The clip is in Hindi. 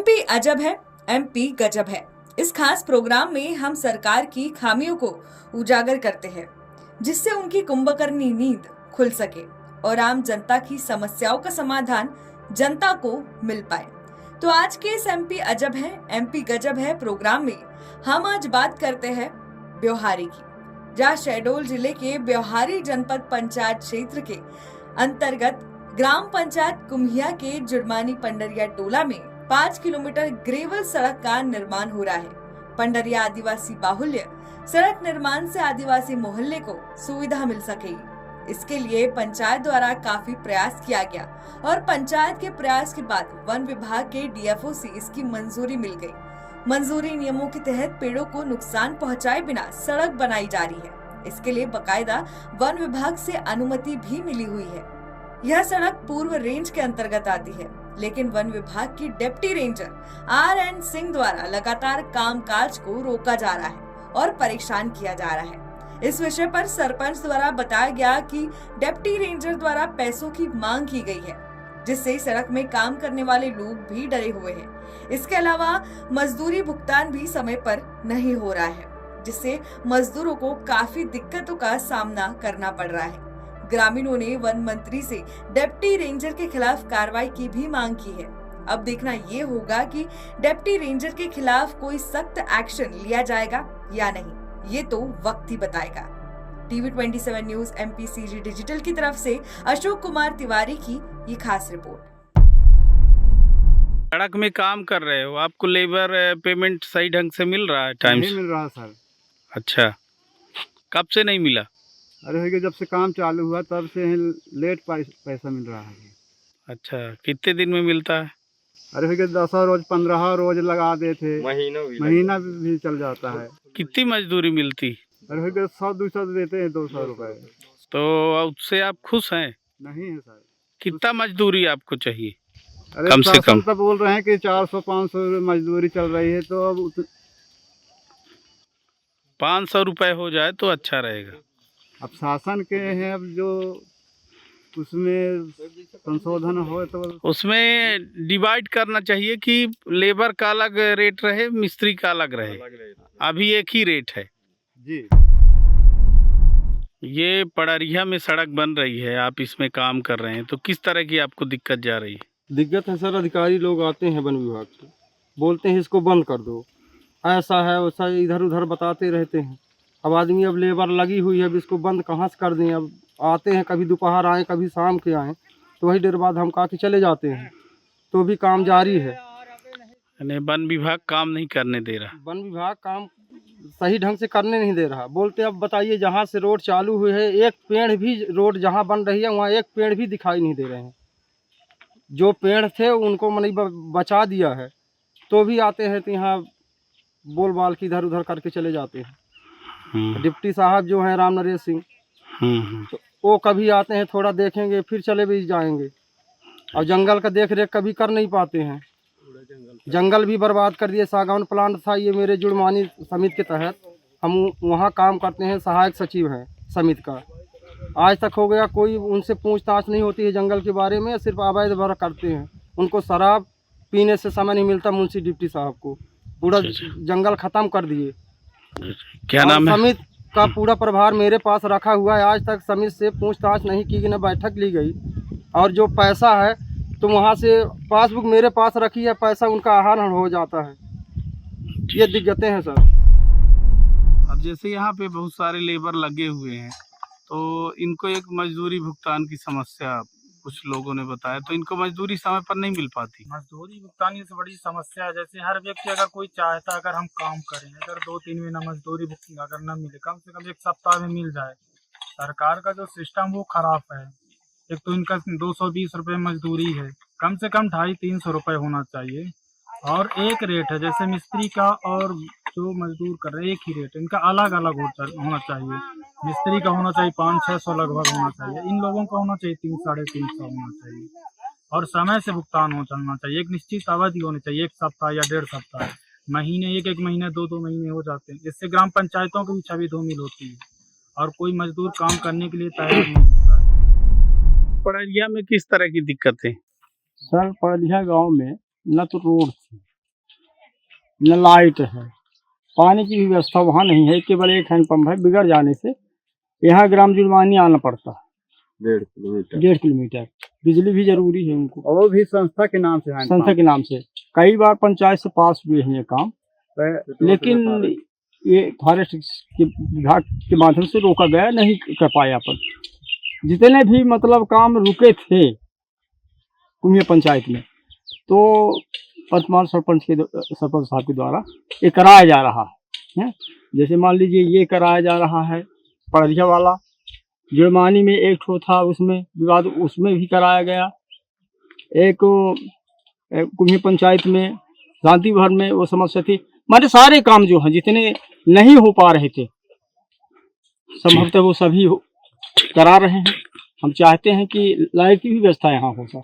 एमपी अजब है, एमपी गजब है। इस खास प्रोग्राम में हम सरकार की खामियों को उजागर करते हैं, जिससे उनकी कुंभकर्णी नींद खुल सके और आम जनता की समस्याओं का समाधान जनता को मिल पाए। तो आज के इस एमपी गजब है प्रोग्राम में हम आज बात करते हैं ब्योहारी की, जहाँ शहडोल जिले के ब्योहारी जनपद पंचायत क्षेत्र के अंतर्गत ग्राम पंचायत कुम्हिया के जुर्मानी पंडरिया टोला में 5 किलोमीटर ग्रेवल सड़क का निर्माण हो रहा है। पंडरिया आदिवासी बाहुल्य सड़क निर्माण से आदिवासी मोहल्ले को सुविधा मिल सकेगी। इसके लिए पंचायत द्वारा काफी प्रयास किया गया और पंचायत के प्रयास के बाद वन विभाग के डीएफओ से इसकी मंजूरी मिल गई। मंजूरी नियमों के तहत पेड़ों को नुकसान पहुंचाए बिना सड़क बनाई जा रही है। इसके लिए बकायदा वन विभाग से अनुमति भी मिली हुई है। यह सड़क पूर्व रेंज के अंतर्गत आती है, लेकिन वन विभाग की डिप्टी रेंजर RN सिंह द्वारा लगातार कामकाज को रोका जा रहा है और परेशान किया जा रहा है। इस विषय पर सरपंच द्वारा बताया गया कि डिप्टी रेंजर द्वारा पैसों की मांग की गई है, जिससे सड़क में काम करने वाले लोग भी डरे हुए हैं। इसके अलावा मजदूरी भुगतान भी समय पर नहीं हो रहा है, जिससे मजदूरों को काफी दिक्कतों का सामना करना पड़ रहा है। ग्रामीणों ने वन मंत्री से डिप्टी रेंजर के खिलाफ कार्रवाई की भी मांग की है। अब देखना ये होगा कि डिप्टी रेंजर के खिलाफ कोई सख्त एक्शन लिया जाएगा या नहीं, ये तो वक्त ही बताएगा। TV27 न्यूज MPCG डिजिटल की तरफ से अशोक कुमार तिवारी की ये खास रिपोर्ट। सड़क में काम कर रहे हो, आपको लेबर पेमेंट सही ढंग से मिल रहा है? टाइम नहीं मिल रहा सर। अच्छा, कब से नहीं मिला? अरे जब से काम चालू हुआ तब से लेट पैसा मिल रहा है। अच्छा, कितने दिन में मिलता है? अरे 10 रोज 15 रोज लगा देते, महीना भी चल जाता है। कितनी मजदूरी मिलती? अरे 100-200 देते हैं, 200 रुपए। तो उससे आप खुश हैं? नहीं है सर। कितना मजदूरी आपको चाहिए? अरे कम से कम तो बोल रहे हैं कि 400-500 मजदूरी चल रही है, तो अब 500 रुपए हो जाए तो अच्छा रहेगा। अब शासन के हैं, अब जो उसमें संशोधन हो तो उसमें डिवाइड करना चाहिए कि लेबर का अलग रेट रहे, मिस्त्री का अलग रहे। अभी एक ही रेट है जी। ये पड़रिया में सड़क बन रही है, आप इसमें काम कर रहे हैं, तो किस तरह की आपको दिक्कत जा रही है? दिक्कत है सर, अधिकारी लोग आते हैं वन विभाग से, बोलते हैं इसको बंद कर दो, ऐसा है वैसा, इधर उधर बताते रहते हैं। अब आदमी, अब लेबर लगी हुई है, अब इसको बंद कहाँ से कर दें? अब आते हैं, कभी दोपहर आए कभी शाम के आए, तो वही देर बाद हम कहा कि चले जाते हैं, तो भी काम जारी है। वन विभाग काम नहीं करने दे रहा। वन विभाग काम सही ढंग से करने नहीं दे रहा। बोलते अब बताइए, जहाँ से रोड चालू हुई है, एक पेड़ भी, रोड जहाँ बन रही है वहाँ एक पेड़ भी दिखाई नहीं दे रहे हैं। जो पेड़ थे उनको मैंने बचा दिया है, तो भी आते हैं तो यहाँ बोल बाल की इधर उधर करके चले जाते हैं। डिप्टी साहब जो हैं राम नरेश सिंह, तो वो कभी आते हैं, थोड़ा देखेंगे, फिर चले भी जाएंगे। और जंगल का देख रेख कभी कर नहीं पाते हैं। जंगल भी बर्बाद कर दिए। सागौन प्लांट था ये मेरे जुड़मानी समिति के तहत, हम वहाँ काम करते हैं, सहायक सचिव हैं समिति का। आज तक हो गया, कोई उनसे पूछताछ नहीं होती है जंगल के बारे में, सिर्फ अवैध भर करते हैं। उनको शराब पीने से समय नहीं मिलता। मुंशी डिप्टी साहब को पूरा जंगल ख़त्म कर दिए। क्या नाम है? समिति का पूरा प्रभार मेरे पास रखा हुआ है। आज तक समिति से पूछताछ नहीं की गई, न बैठक ली गई। और जो पैसा है तो वहाँ से पासबुक मेरे पास रखी है, पैसा उनका आहरण हो जाता है। ये दिक्कतें हैं सर। अब जैसे यहाँ पे बहुत सारे लेबर लगे हुए हैं, तो इनको एक मजदूरी भुगतान की समस्या कुछ लोगों ने बताया, तो इनको मजदूरी समय पर नहीं मिल पाती। मजदूरी भुगतान से बड़ी समस्या है। जैसे हर व्यक्ति अगर कोई चाहता, अगर हम काम करें, अगर 2-3 महीना मजदूरी अगर न मिले, कम से कम 1 सप्ताह में मिल जाए। सरकार का जो सिस्टम वो खराब है। एक तो इनका 220 रुपये मजदूरी है, कम से कम 250-300 रुपये होना चाहिए। और एक रेट है, जैसे मिस्त्री का और जो मजदूर कर रहे हैं एक ही रेट, इनका अलग अलग होना चाहिए। मिस्त्री का होना चाहिए 500-600 लगभग होना चाहिए, इन लोगों का होना चाहिए 300-350 होना चाहिए। और समय से भुगतान हो चलना चाहिए। एक निश्चित अवधि होनी चाहिए, 1 सप्ताह या 1.5 सप्ताह। महीने, एक महीने, 2 महीने हो जाते हैं। इससे ग्राम पंचायतों की भी छवि धूमिल होती है और कोई मजदूर काम करने के लिए तैयार नहीं होता है। पड़रिया में किस तरह की दिक्कतें? सर, पड़रिया गांव में न तो रोड थी, न लाइट है, पानी की भी व्यवस्था वहाँ नहीं है, केवल एक हैंडपम्प है। बिगड़ जाने से यहाँ ग्राम जुलमानी आना पड़ता है 1.5 किलोमीटर। बिजली भी जरूरी है उनको, और वो भी संस्था के नाम से है। संस्था के नाम से कई बार पंचायत से पास हुए हैं ये काम, लेकिन ये फॉरेस्ट के विभाग के माध्यम से रोका गया, नहीं कर पाया। पर जितने भी मतलब काम रुके थे कुमिया पंचायत में, तो वर्तमान सरपंच साहब के द्वारा ये कराया जा रहा है। जैसे मान लीजिए ये कराया जा रहा है पड़रिया वाला, जुर्मानी में एक ठो था उसमें विवाद, उसमें भी कराया गया। एक कुमिया पंचायत में शांति भर में वो समस्या थी। हमारे सारे काम जो हैं जितने नहीं हो पा रहे थे संभवतः वो सभी करा रहे हैं। हम चाहते हैं कि लाइट की भी व्यवस्था यहाँ हो सके।